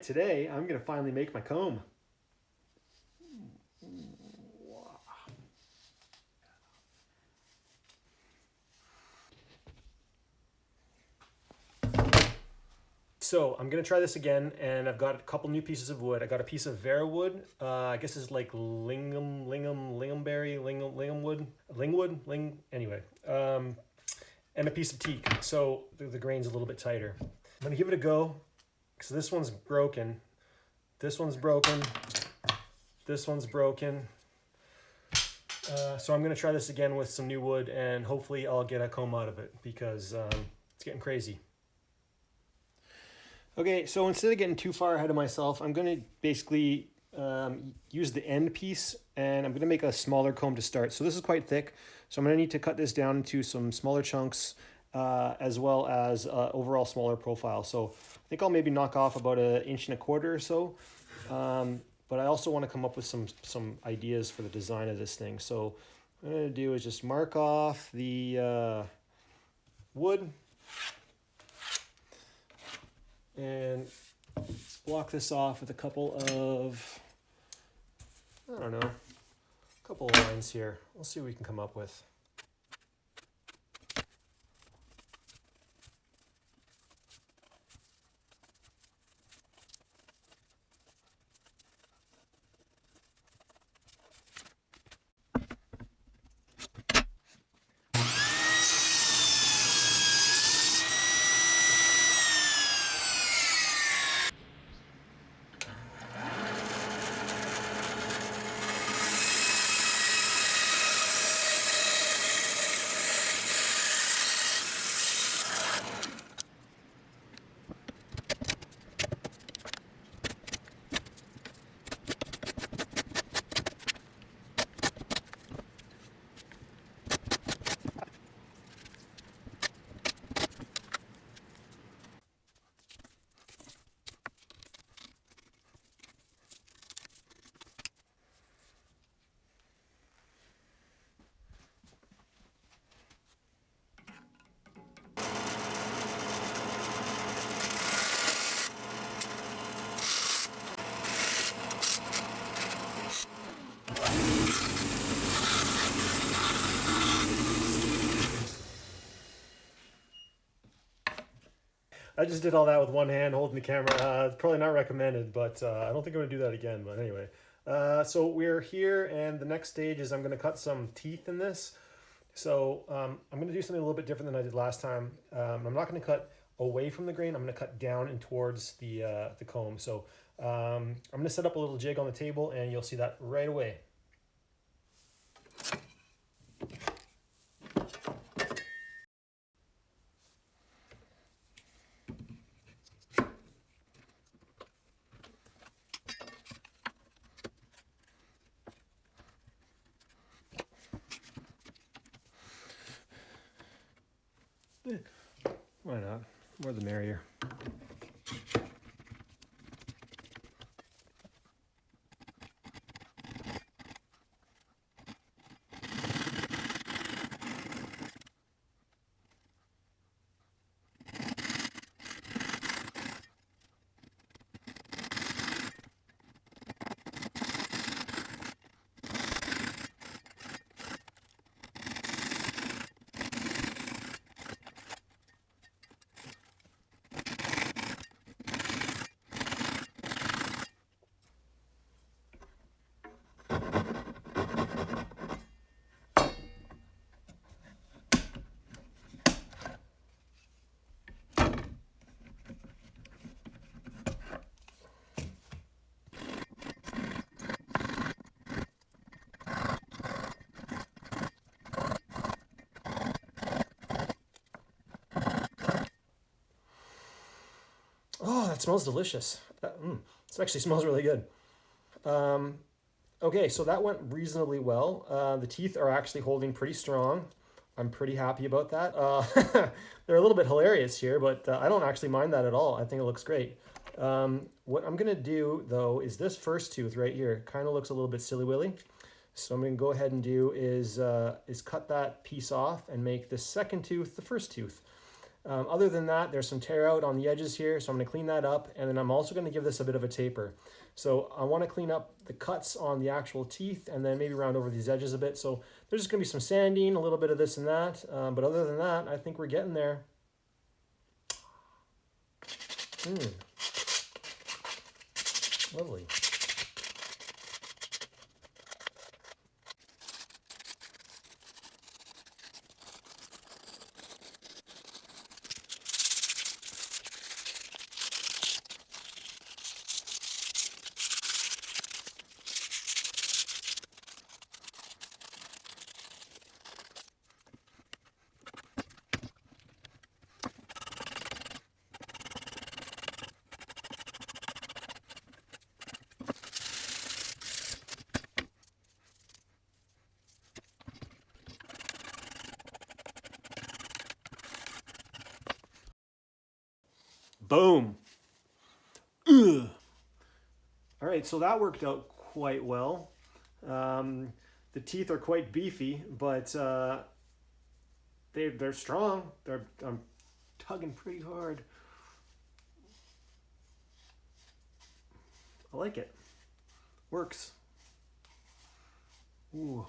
today I'm going to finally make my comb. So I'm gonna try this again, and I've got a couple new pieces of wood. I got a piece of Vera wood. I guess it's like anyway. And a piece of teak, so the grain's a little bit tighter. I'm gonna give it a go, because this one's broken. This one's broken. This one's broken. So I'm gonna try this again with some new wood, and hopefully I'll get a comb out of it, because it's getting crazy. Okay, so instead of getting too far ahead of myself, I'm going to basically use the end piece, and I'm going to make a smaller comb to start. So this is quite thick, so I'm going to need to cut this down into some smaller chunks, as well as overall smaller profile. So I think I'll maybe knock off about 1.25 inches or so, but I also want to come up with some ideas for the design of this thing. So what I'm going to do is just mark off the wood, and block this off with a couple of, I don't know, a couple of lines here. We'll see what we can come up with. I just did all that with one hand holding the camera. It's probably not recommended, but I don't think I'm gonna do that again, but anyway. So we're here, and the next stage is I'm gonna cut some teeth in this. So I'm gonna do something a little bit different than I did last time. I'm not gonna cut away from the grain, I'm gonna cut down and towards the comb. So I'm gonna set up a little jig on the table, and you'll see that right away. Why not? More the merrier. Oh, that smells delicious. This actually smells really good. Okay, so that went reasonably well. The teeth are actually holding pretty strong. I'm pretty happy about that. They're a little bit hilarious here, but I don't actually mind that at all. I think it looks great. What I'm gonna do though is this first tooth right here kind of looks a little bit silly-willy. So I'm gonna go ahead and do is cut that piece off and make the second tooth the first tooth. Other than that, there's some tear out on the edges here, so I'm going to clean that up, and then I'm also going to give this a bit of a taper. So I want to clean up the cuts on the actual teeth and then maybe round over these edges a bit. So there's just going to be some sanding, a little bit of this and that, but other than that, I think we're getting there. Lovely. Boom. Ugh. All right, so that worked out quite well. The teeth are quite beefy, but they're strong. I'm tugging pretty hard. I like it. Works. Ooh.